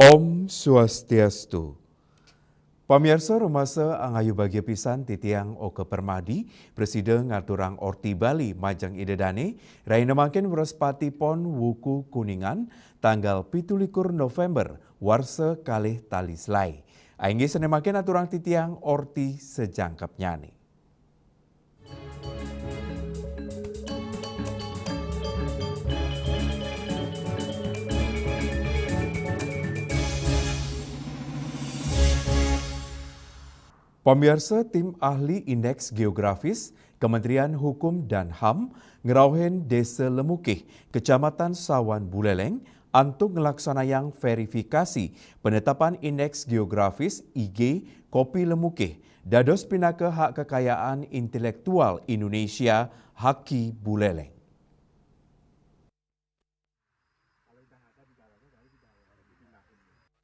Om Swastiastu. Pamirsa rumasa angayu bagia pisan titiang Oke Permadi, Presiden ngaturang Orti Bali Majang Idedane, raina makin wrespati pon Wuku Kuningan, tanggal 17 November, warsa kalih talislai. Ainggi senemakin aturang titiang Orti sejangkap nyani. Pemirsa tim ahli indeks geografis Kementerian Hukum dan HAM ngerauhen Desa Lemukih, Kecamatan Sawan Buleleng, untuk ngelaksanayang verifikasi penetapan indeks geografis IG Kopi Lemukih, dados pinaka hak kekayaan intelektual Indonesia Haki Buleleng.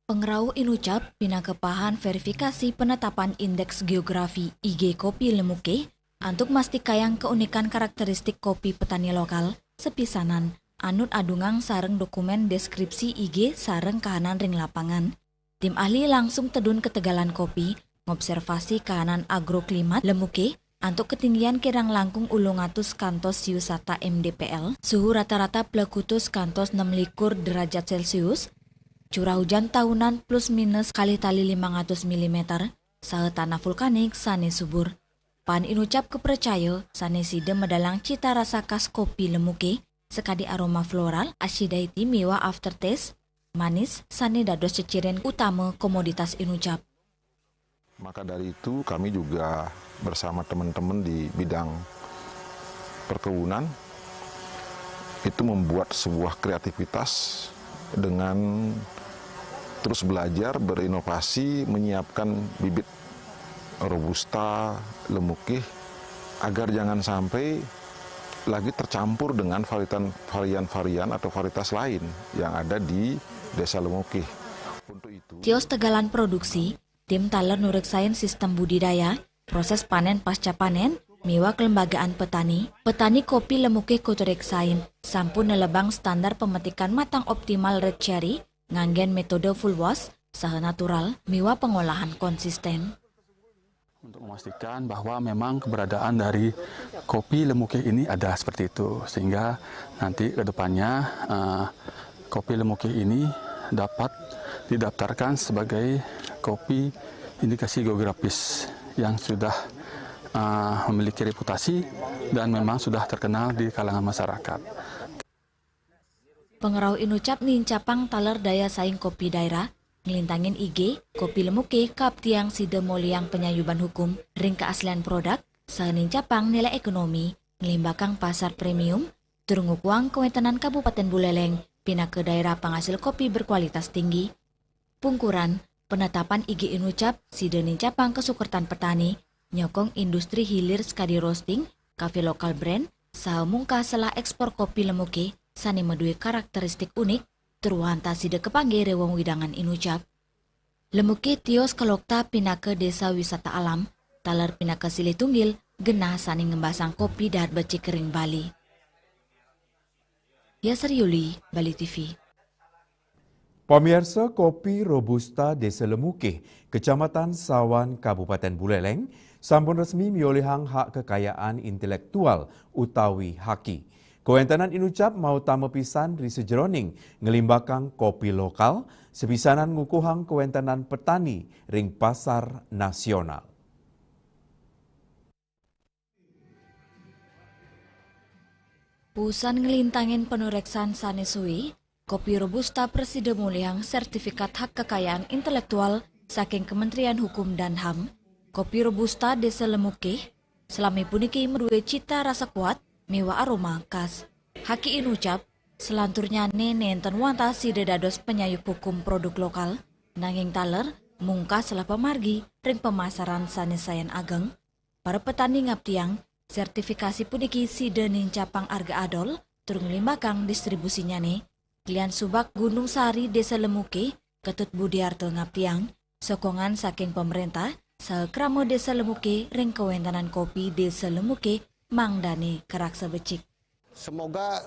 Pengerau Inucap pinakapahan verifikasi penetapan indeks geografi IG Kopi Lemukih untuk mastikayang keunikan karakteristik kopi petani lokal sepisanan anut adungang sareng dokumen deskripsi IG sareng kahanan ring lapangan. Tim ahli langsung tedun ketegalan kopi, ngobservasi kahanan agroklimat Lemukih untuk ketinggian kirang langkung 800 kantos siusata MDPL, suhu rata-rata plekutus kantos 26 derajat Celcius, curah hujan tahunan plus minus kali tali 500 mm, saha tanah vulkanik sane subur. Pan Inucap kepercaya sane side medalang cita rasa khas kopi Lemukih, sekadi aroma floral, acidity miwa aftertaste, manis, sane dados ceciren utama komoditas Inucap. Maka dari itu kami juga bersama teman-teman di bidang perkebunan itu membuat sebuah kreativitas dengan terus belajar, berinovasi, menyiapkan bibit Robusta, Lemukih, agar jangan sampai lagi tercampur dengan varian-varian atau varietas lain yang ada di Desa Lemukih. Untuk itu, Tios tegalan produksi, tim taler nureksain sistem budidaya, proses panen pasca panen, miwa kelembagaan petani kopi Lemukih kutureksain, sampun nelebang standar pemetikan matang optimal red cherry, nganggen metode full wash, saha natural, miwa pengolahan konsisten. Untuk memastikan bahwa memang keberadaan dari kopi Lemukih ini ada seperti itu, sehingga nanti ke depannya kopi Lemukih ini dapat didaftarkan sebagai kopi indikasi geografis yang sudah memiliki reputasi dan memang sudah terkenal di kalangan masyarakat. Pengerau Inucap nincapang taler daya saing kopi daerah, ngelintangin IG, kopi Lemukih kap tiang side moliang penyayuban hukum, ring keaslian produk, saha nincapang nilai ekonomi, ngelimbakang pasar premium, turunguk uang kewentenan Kabupaten Buleleng, pindah ke daerah penghasil kopi berkualitas tinggi. Pungkuran, penetapan IG Inucap, side nincapang kesukertan petani, nyokong industri hilir skadi roasting, kafe lokal brand, saha mungka selah ekspor kopi Lemukih, sani medui karakteristik unik, teruhanta side kepangge rewong widangan Inucap. Lemukih tios kelokta pinake desa wisata alam, taler pinake silih tunggil, genah sani ngembasang kopi dahat beci kering Bali. Yasir Yuli, Bali TV. Pemirsa kopi Robusta Desa Lemukih, Kecamatan Sawan, Kabupaten Buleleng, sampun resmi miolehang hak kekayaan intelektual utawi haki. Kewentanan Inucap mau tame pisan ri sejeroning ngelimbakang kopi lokal, sepisanan ngukuhang kewentanan petani ring pasar nasional. Pusan ngelintangin penureksan sanesui, kopi Robusta Presiden Muliang sertifikat hak kekayaan intelektual saking Kementerian Hukum dan HAM, kopi Robusta Desa Lemukih, selami puniki meruwe cita rasa kuat, miwa aroma khas. Haki Inucap, selanturnya nenten wanta side dados penyayup hukum produk lokal, nanging taler, mungka selah pemargi, ring pemasaran sanesayan ageng. Para petani ngaptiang, sertifikasi puniki side nincapang arga adol, turung limbakang distribusinya ne. Klian Subak Gunung Sari Desa Lemukih, Ketut Budiarto ngaptiang, sokongan saking pemerintah, saha kramo Desa Lemukih, ring kewentanan kopi Desa Lemukih, Mangdane Keraksa Becik. Semoga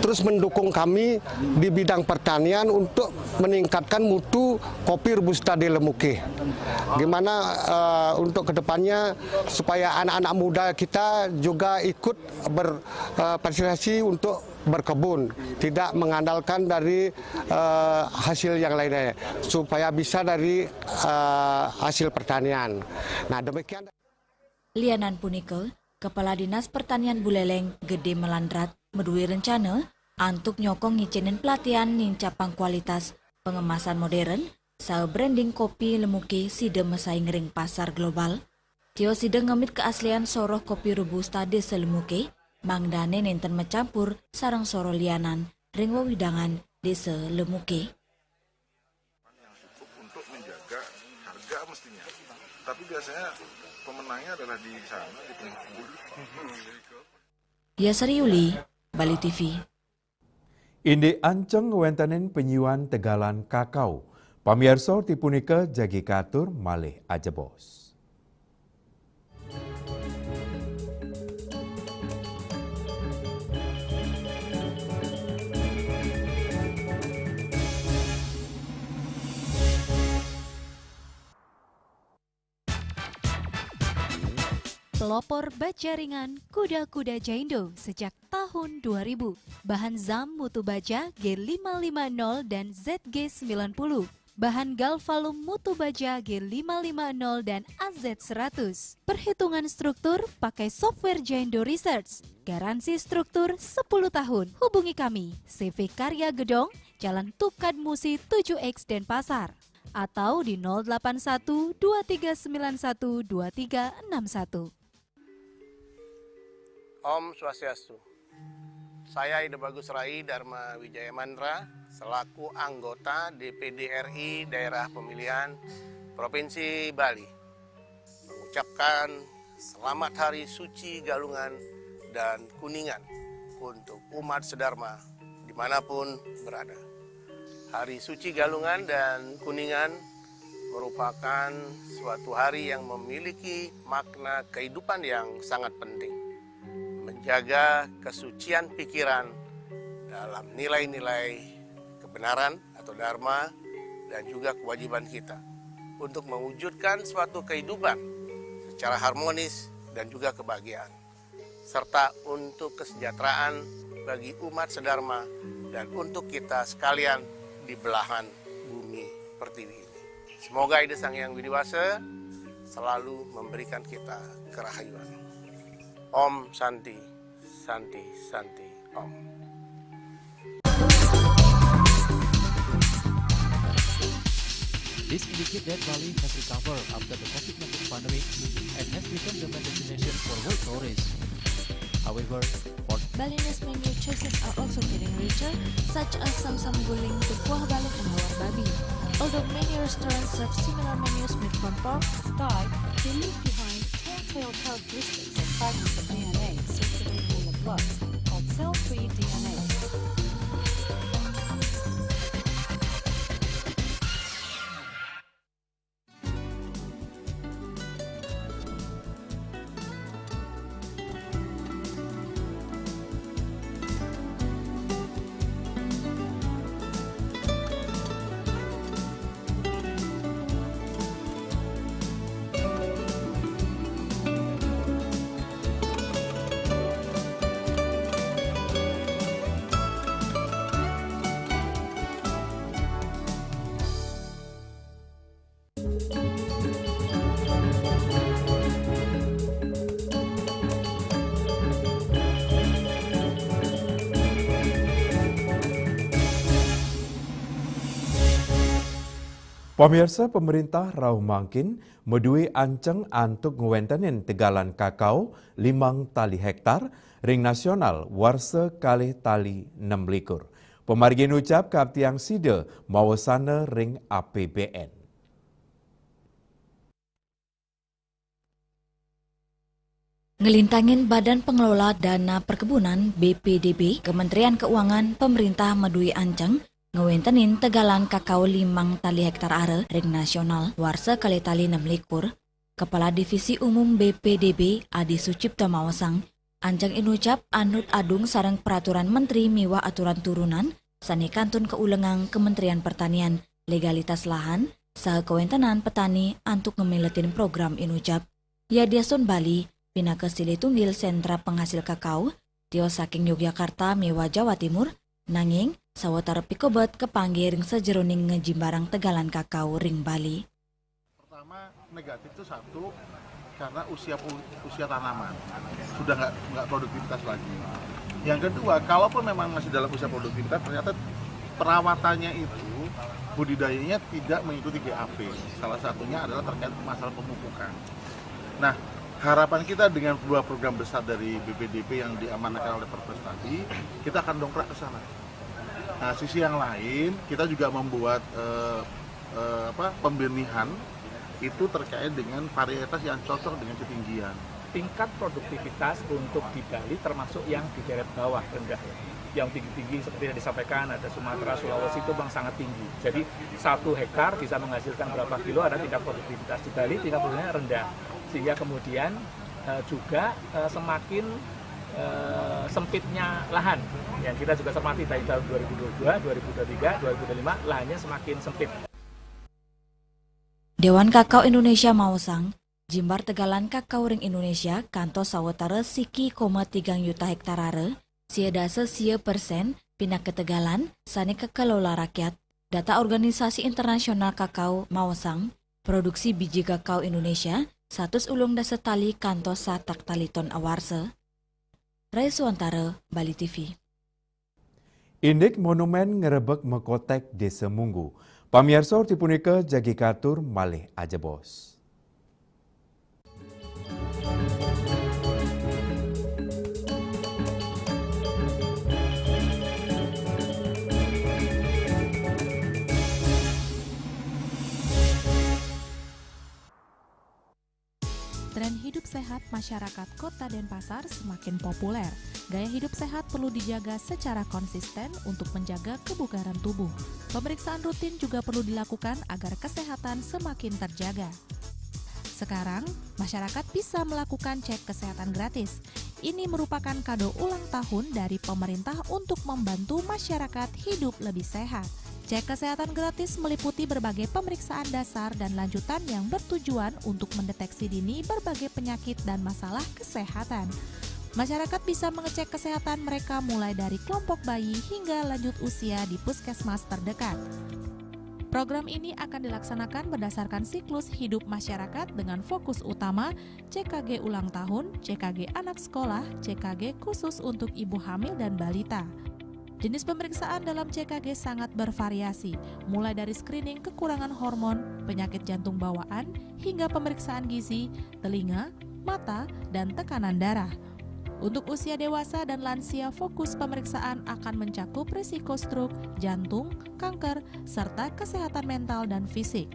terus mendukung kami di bidang pertanian untuk meningkatkan mutu kopi Robusta de Lemuke. Gimana untuk kedepannya supaya anak-anak muda kita juga ikut berpartisipasi untuk berkebun, tidak mengandalkan dari hasil yang lainnya, supaya bisa dari hasil pertanian. Nah, demikian. Lianan punike, Kepala Dinas Pertanian Buleleng Gede Melandrat medui rencana untuk nyokong ngicinin pelatihan nincapang kualitas pengemasan modern sau branding kopi Lemuke side mesaing ring pasar global. Tio side ngemit keaslian soroh kopi Robusta de Lemuke, mangdane nenten mencampur sarang soro lianan ring wewidangan desa Lemuke. Yang cukup untuk menjaga harga mestinya, tapi biasanya pemenangnya adalah di sana, di penghulu. Yasari Yuli, Bali TV. Indi anceng wentanen penyuan tegalan kakao. Pamirsa tipunika jagi katur malih aja bos. Pelopor baja ringan kuda-kuda Jaindo sejak tahun 2000. Bahan ZAM mutu baja G550 dan ZG90. Bahan galvalum mutu baja G550 dan AZ100. Perhitungan struktur pakai software Jaindo Research. Garansi struktur 10 tahun. Hubungi kami, CV Karya Gedong, Jalan Tukad Musi 7X Denpasar. Atau di 081 2391 2361. Om Swastiastu. Saya Ida Bagus Rai Dharma Wijaya Mandra selaku anggota DPD RI Daerah Pemilihan Provinsi Bali mengucapkan selamat Hari Suci Galungan dan Kuningan untuk umat sedharma dimanapun berada. Hari Suci Galungan dan Kuningan merupakan suatu hari yang memiliki makna kehidupan yang sangat penting. Menjaga kesucian pikiran dalam nilai-nilai kebenaran atau dharma dan juga kewajiban kita untuk mewujudkan suatu kehidupan secara harmonis dan juga kebahagiaan serta untuk kesejahteraan bagi umat sedharma dan untuk kita sekalian di belahan bumi pertiwi ini. Semoga Ida Sang Hyang Widiwasa selalu memberikan kita kerahayuan. Om Santi, Santi, Santi, Om. This indicates that Bali has recovered after the COVID-19 pandemic and has become the main destination for world tourists. However, Balinese menu choices are also getting richer, such as Samsam Guling to Kuah Balok and Hawar Babi. Although many restaurants serve similar menus made from pork, Thai, they leave behind telltale characteristics of fragments of DNA circulating in the blood, called cell-free DNA. Pemirsa, pemerintah rau mangkin medui anceng antuk ngewentanin tegalan kakao 5 tali hektar ring nasional warsa kalih tali 6 likur. Pemargin ucap kaptiang side mawasana ring APBN. Ngelintangin Badan Pengelola Dana Perkebunan BPDB, Kementerian Keuangan Pemerintah medui anceng ngewentanin tegalan kakao 5 tali hektar are ring nasional warsa kali tali 6 likur. Kepala Divisi Umum BPDB Adi Sucipto Mawasang Anjang inucap anut adung sareng peraturan menteri miwa aturan turunan sani kantun keulengang Kementerian Pertanian legalitas lahan saha kewentenan petani antuk ngemeletin program inucap. Ya diasun Bali pina ke Sili Tunggil sentra penghasil kakao tio saking Yogyakarta miwa Jawa Timur nanging sawatara pikobet kepanggih ring sejeroning ngejimbarang tegalan kakao ring Bali. Pertama negatif itu satu karena usia tanaman sudah nggak produktivitas lagi. Yang kedua, kalaupun memang masih dalam usia produktivitas, ternyata perawatannya itu budidayanya tidak mengikuti GAP. Salah satunya adalah terkait masalah pemupukan. Nah, harapan kita dengan dua program besar dari BPDP yang diamanahkan oleh Perpres tadi, kita akan dongkrak ke sana. Nah, sisi yang lain, kita juga membuat pembenihan itu terkait dengan varietas yang cocok dengan ketinggian. Tingkat produktivitas untuk di Bali termasuk yang di deret bawah rendah. Yang tinggi-tinggi seperti yang disampaikan ada Sumatera, Sulawesi itu bang sangat tinggi. Jadi 1 hektar bisa menghasilkan berapa kilo, ada tingkat produktivitas. Di Bali tingkat produktivitasnya rendah. Sehingga kemudian juga semakin sempitnya lahan. Yang kita juga cermati dari tahun 2022, 2023, 2025 lahannya semakin sempit. Dewan Kakao Indonesia Mausang, jimbar tegalan kakao ring Indonesia kantos sawetara siki 3 juta hektarare, siedase 100% pindah ke Tegalan, sani kekelola rakyat. Data Organisasi Internasional Kakao Mausang, produksi biji kakao Indonesia, 100 ulung dasa tali kantos satak tali ton awarse. Rai Suantara, Bali TV. Indek monumen ngerebek mekotek Desa Munggu. Pamiarsa tipunika jagi katur malih aja bos. Tren hidup sehat masyarakat Kota Denpasar semakin populer. Gaya hidup sehat perlu dijaga secara konsisten untuk menjaga kebugaran tubuh. Pemeriksaan rutin juga perlu dilakukan agar kesehatan semakin terjaga. Sekarang, masyarakat bisa melakukan cek kesehatan gratis. Ini merupakan kado ulang tahun dari pemerintah untuk membantu masyarakat hidup lebih sehat. Cek kesehatan gratis meliputi berbagai pemeriksaan dasar dan lanjutan yang bertujuan untuk mendeteksi dini berbagai penyakit dan masalah kesehatan. Masyarakat bisa mengecek kesehatan mereka mulai dari kelompok bayi hingga lanjut usia di puskesmas terdekat. Program ini akan dilaksanakan berdasarkan siklus hidup masyarakat dengan fokus utama CKG ulang tahun, CKG anak sekolah, CKG khusus untuk ibu hamil dan balita. Jenis pemeriksaan dalam CKG sangat bervariasi, mulai dari screening kekurangan hormon, penyakit jantung bawaan, hingga pemeriksaan gizi, telinga, mata, dan tekanan darah. Untuk usia dewasa dan lansia, fokus pemeriksaan akan mencakup risiko stroke, jantung, kanker, serta kesehatan mental dan fisik.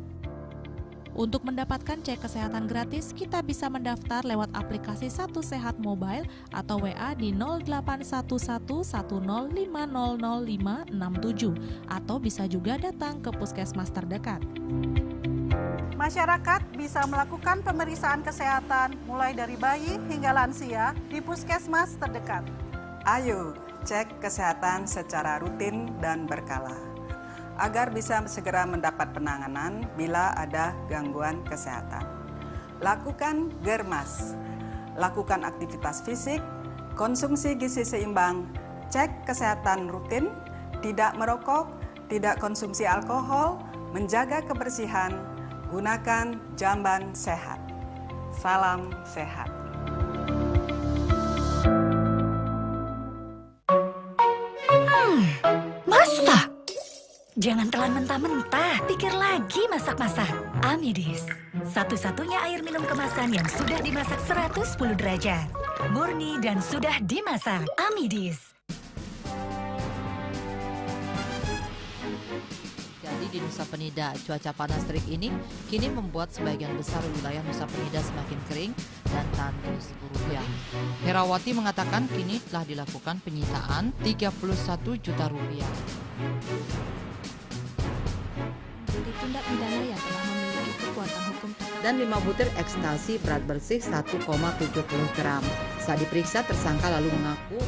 Untuk mendapatkan cek kesehatan gratis, kita bisa mendaftar lewat aplikasi Satu Sehat Mobile atau WA di 081110500567 atau bisa juga datang ke puskesmas terdekat. Masyarakat bisa melakukan pemeriksaan kesehatan mulai dari bayi hingga lansia di puskesmas terdekat. Ayo cek kesehatan secara rutin dan berkala, agar bisa segera mendapat penanganan bila ada gangguan kesehatan. Lakukan germas, lakukan aktivitas fisik, konsumsi gizi seimbang, cek kesehatan rutin, tidak merokok, tidak konsumsi alkohol, menjaga kebersihan, gunakan jamban sehat. Salam sehat. Masak? Jangan telan mentah-mentah, pikir lagi masak-masak. Amidis, satu-satunya air minum kemasan yang sudah dimasak 110 derajat. Murni dan sudah dimasak. Amidis. Jadi di Nusa Penida, cuaca panas terik ini kini membuat sebagian besar wilayah Nusa Penida semakin kering dan tandus rupiah. Herawati mengatakan kini telah dilakukan penyitaan 31 juta rupiah. Tindak pidana yang telah memiliki kekuatan hukum dan 5 butir ekstasi berat bersih 1,70 gram. Saat diperiksa, tersangka lalu mengaku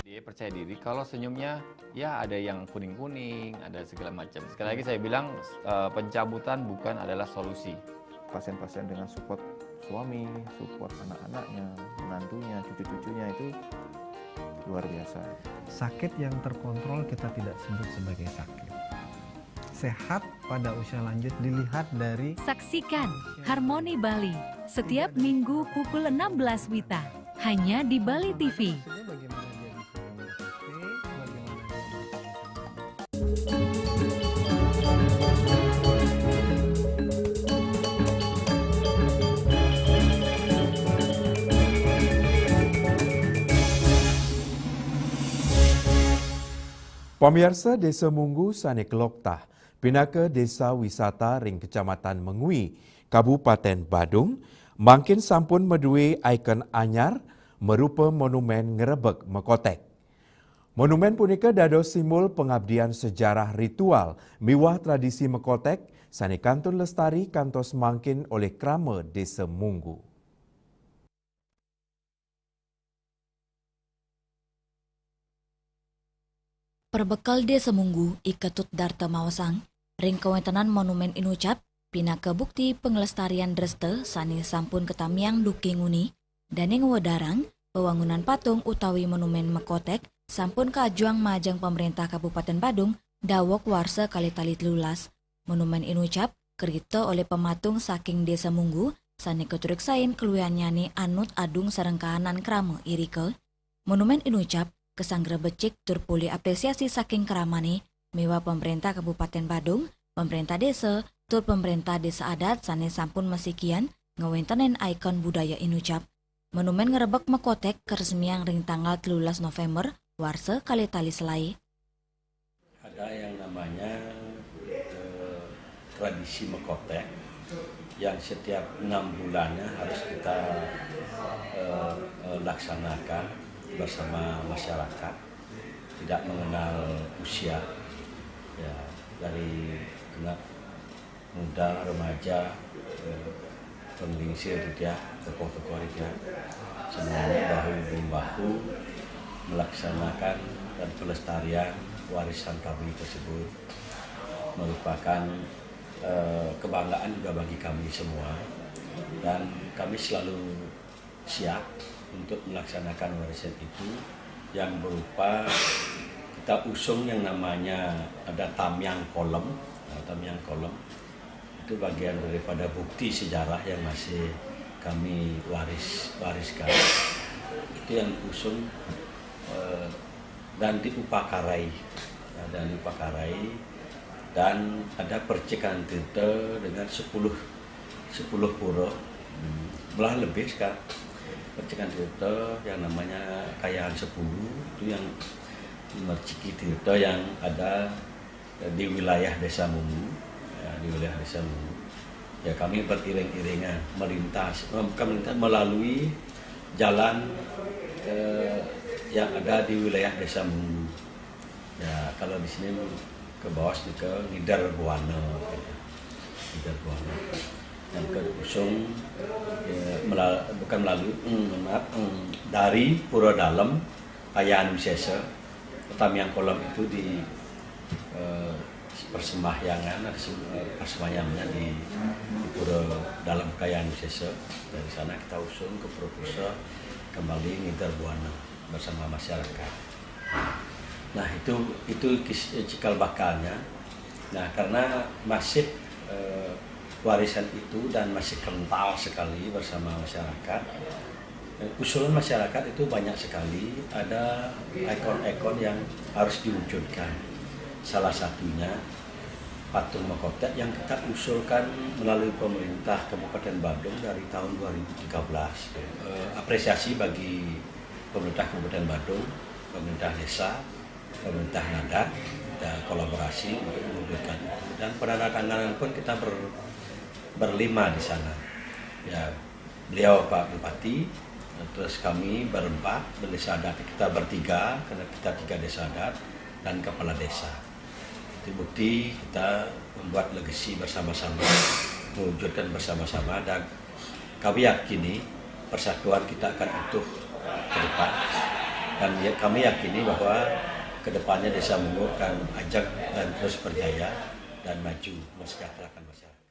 dia percaya diri kalau senyumnya ya ada yang kuning-kuning, ada segala macam. Sekali lagi saya bilang pencabutan bukan adalah solusi. Pasien-pasien dengan support suami, support anak-anaknya, menantunya, cucu-cucunya itu luar biasa. Sakit yang terkontrol kita tidak sebut sebagai sakit. Sehat pada usia lanjut dilihat dari... Saksikan Harmoni Bali setiap minggu pukul 16 WITA hanya di Bali TV. Pemirsa Desa Munggu Sanik Loktah, pindah ke Desa Wisata Ring Kecamatan Mengui, Kabupaten Badung, makin sampun medue ikon anyar merupa monumen ngerebek mekotek. Monumen punika dados simbol pengabdian sejarah ritual miwah tradisi mekotek sani kantun lestari kantos mangkin oleh krama Desa Munggu. Perbekal Desa Munggu iketut Darta Mawasang, ring kewentanan monumen inucap, pinaka bukti pengelestarian dreste sani sampun ketamiang duki nguni, dan yang wadarang, pewangunan patung utawi monumen mekotek, sampun kajuang majang pemerintah Kabupaten Badung, dawok warsa kali talit lulas. Monumen inucap, kerita oleh pematung saking Desa Munggu, sani keturik sain keluyan nyani anut adung sareng kahanan krama irike. Monumen inucap, kesanggera becik turpuli apresiasi saking keramane, mewah pemerintah Kabupaten Badung, pemerintah desa, tur pemerintah desa adat sane sampun masikian ngewentenen ikon budaya inucap. Monumen ngerebek mekotek keresmian ring tanggal 13 November, warsa kali tali selai. Ada yang namanya tradisi mekotek yang setiap 6 bulannya harus kita laksanakan bersama masyarakat, tidak mengenal usia, ya, dari anak muda, remaja, penglingsir dia, tokoh-tokoh dia, semuanya bahu-membahu melaksanakan dan pelestarian warisan kami tersebut, merupakan kebanggaan juga bagi kami semua, dan kami selalu siap untuk melaksanakan warisan itu yang berupa kita usung yang namanya ada tamyang kolom. Tamyang kolom itu bagian daripada bukti sejarah yang masih kami wariskan. Itu yang usung dan diupakarai, dan ada percikan tirta dengan 10 pura, belah lebih sekarang. Percikan tirta yang namanya Kayaan 10 itu yang Merciki tirta yang ada di wilayah Desa Munggu, ya, di wilayah Desa Munggu. Ya, kami beriring-iringan melalui jalan yang ada di wilayah Desa Munggu. Ya, kalau di sini ke bawah ke Ngidar Buana, yang keusung bukan melalui dari Pura Dalem Kayaan Wisesa. Tamyang kolom itu di persembahyangannya di Pura Dalem Kayaan Wisesa. Dari sana kita usung ke proposal kembali Ngidar Buana bersama masyarakat. Nah, itu cikal bakalnya. Nah, karena masih warisan itu dan masih kental sekali bersama masyarakat. Usulan masyarakat itu banyak sekali, ada ikon-ikon yang harus diwujudkan. Salah satunya patung mekotek yang kita usulkan melalui pemerintah Kabupaten Badung dari tahun 2013. Apresiasi bagi pemerintah Kabupaten Badung, pemerintah desa, pemerintah Nadat, kita kolaborasi untuk mewujudkan itu. Dan penandatanganan pun kita berlima di sana. Ya, beliau Pak Bupati, terus kami berempat, desa adat kita bertiga, karena kita 3 desa adat, dan kepala desa. Itu bukti kita membuat legasi bersama-sama mewujudkan bersama-sama, dan kami yakini persatuan kita akan utuh ke depan, dan kami yakini bahwa ke depannya Desa Munggu akan ajak dan terus berjaya dan maju mensejahterakan masyarakat.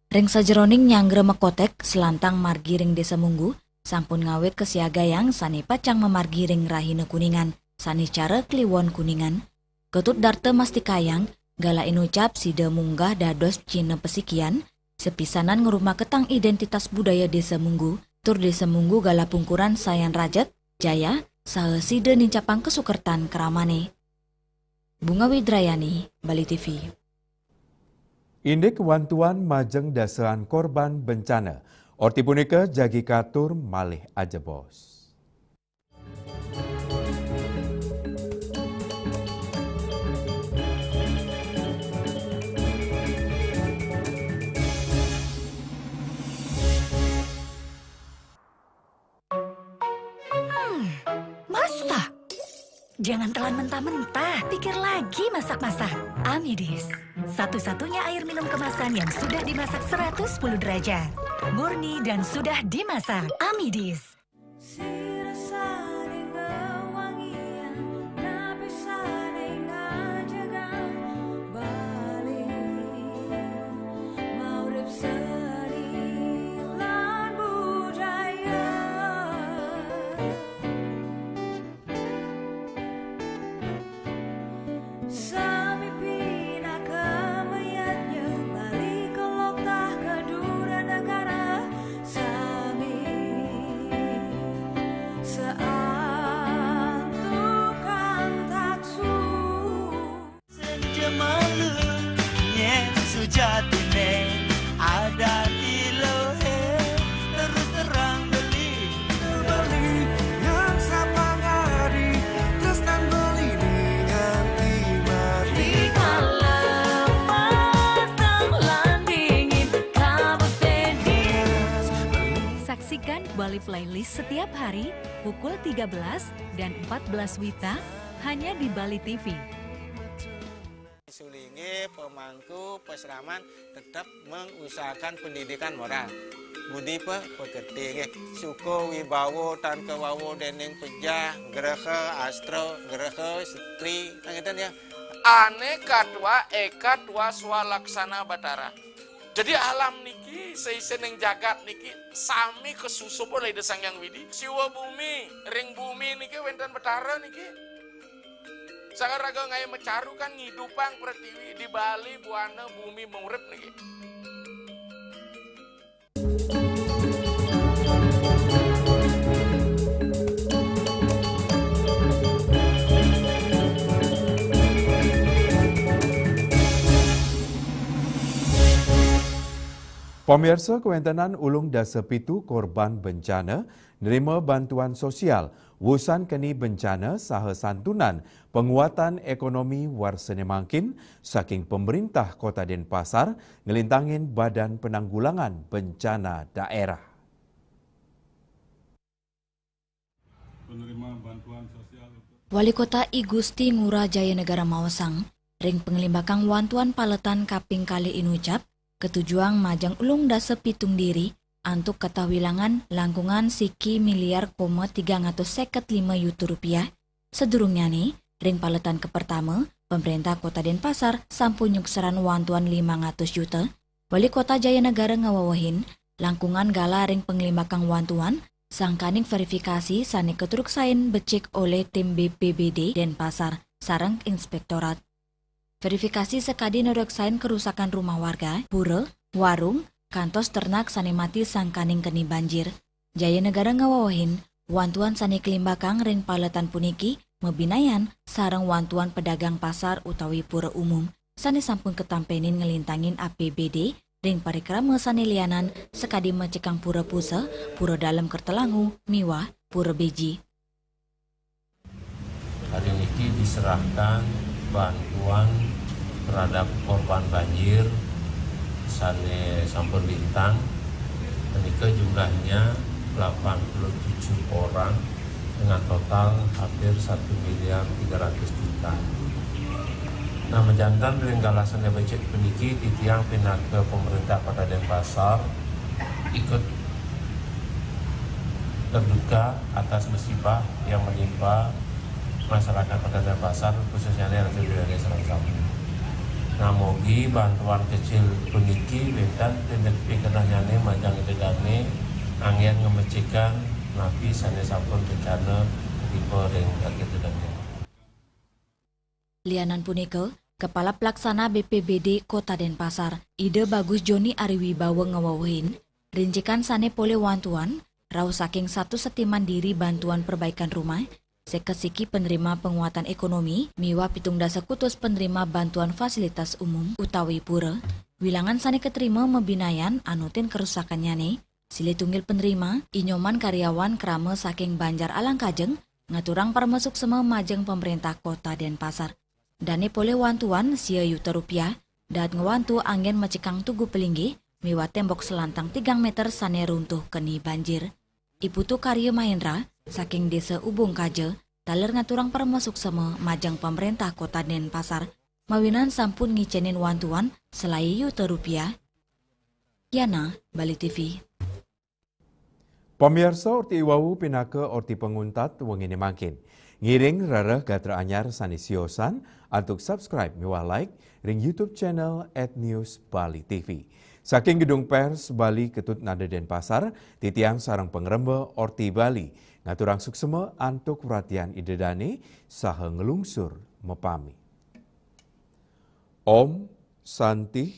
Ring sajeroning nyangre mekotek selantang margi ring Desa Munggu sampun ngawet kesiagayang sani pacang memargi ring Rahina Kuningan sani cara Kliwon Kuningan. Ketut darte mastikayang gala inucap sida munggah dados Cina pesikian sepisanan ngerumah ketang identitas budaya Desa Munggu. Tur Desa Munggu gala pungkuran Sayan Rajat Jaya saha sida nincapang kesukertan keramane. Bunga Widrayani, Bali TV. Indek wantuan majeng dasaan korban bencana. Orti punika jagi katur malih aja bos. Masak? Jangan telan mentah-mentah, pikir lagi masak-masak. Amidis, satu-satunya air minum kemasan yang sudah dimasak 110 derajat. Murni dan sudah dimasak. Amidis. Saksikan Bali Playlist setiap hari pukul 13 dan 14 WITA hanya di Bali TV. Sulingi pemangku peseraman tetap mengusahakan pendidikan moral. Budi pekerti suko wibawo tan kewawo dening pejah gereha astro gereha setri ngeten ya. Ane katwa eka tua swalaksana batara. Jadi alam niki seisen yang jagat niki sami kesusup oleh Desang Yang Widi. Siwa bumi, ring bumi niki wenten betara niki. Sangat raga ngaya mecaru kan ngidupang pertiwi di Bali buana bumi mengurip niki. Pemirsa kewentenan ulung dasa pitu korban bencana nerima bantuan sosial wusan keni bencana saha santunan penguatan ekonomi warsene mangkin saking pemerintah Kota Denpasar ngelintangin Badan Penanggulangan Bencana Daerah. Penerima bantuan sosial Wali Kota I Gusti Ngurah Jaya Negara Mawasang ring penglimbakang wantuan paletan kaping kali inucap ketujuan majang ulung dasa pitung diri antuk kata wilangan langkungan siki miliar,355 yuta rupiah. Sedurungnya nih, ring paletan ke pertama, pemerintah Kota Denpasar sampun nyukseran wantuan 500 juta. Wali Kota Jaya Negara ngawawahin, langkungan gala ring penglimbakang wantuan, sangkaning verifikasi sani keturuk sain becik oleh tim BPBD Denpasar, sareng inspektorat. Verifikasi sekadi nodoksain kerusakan rumah warga, pura, warung, kantos ternak sani mati sangkaning keni banjir. Jaya Negara ngawawahin, wantuan sani kelimbakang ring paletan puniki, mebinayan sarang wantuan pedagang pasar utawi pura umum, sani sampun ketampenin ngelintangin APBD, ring parikrama sani lianan sekadi mecekang pura pusa, pura dalam kertelangu, miwah, pura beji. Hari ini diserahkan bantuan terhadap korban banjir sane sampun bintang menika jumlahnya 87 orang dengan total hampir 1.300.000.000. Nama jantan dengan galasan yang becek peniki titiang pindah ke pemerintah Kota Denpasar ikut berduka atas musibah yang menimpa masyarakat Kota Denpasar khususnya yang dari Serang-Sabu. Nah, mogi bantuan kecil puniki wetan dan pikenahnya majang itu dane angin ngemecikan napi sane sampun bencana tipe dengan gitu dan Lianan punika, Kepala Pelaksana BPBD Kota Denpasar, Ide Bagus Joni Ariwibawa ngewawuhin, rincikan sane pole wantuan, rau saking satu seti mandiri bantuan perbaikan rumah, sekesiki penerima penguatan ekonomi, miwa pitung dasa kutus penerima bantuan fasilitas umum utawi pura, wilangan sane keterima membinayan anutin kerusakannya nih, sili tunggil penerima, inyoman karyawan kerama saking Banjar Alangkajeng, ngaturang permasuk semua majeng pemerintah Kota Denpasar. Dane pole wantuan sia yuta rupiah, dan ngewantu angin macikang tugu pelinggi, miwa tembok selantang 3 meter sane runtuh keni banjir. Iputu Karya Mahendra, saking desa Ubung Kaje, taler ngaturang permasuk sama majang pemerintah Kota Denpasar, mawinan sampun ngicenin wantuan selai yuta rupiah. Yana, Bali TV. Pemirsa orti iwawu pinake orti penguntat wengine makin. Ngiring rareh gatra anyar sanisiosan untuk subscribe miwah like ring YouTube channel @newsbali.tv. Saking gedung pers Bali Ketut Nada Denpasar, titiang sarang pengrembe orti Bali, ngaturang suksema antuk perhatian idedane saha ngelungsur mepami. Om Santih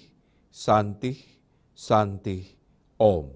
Santih Santih Om.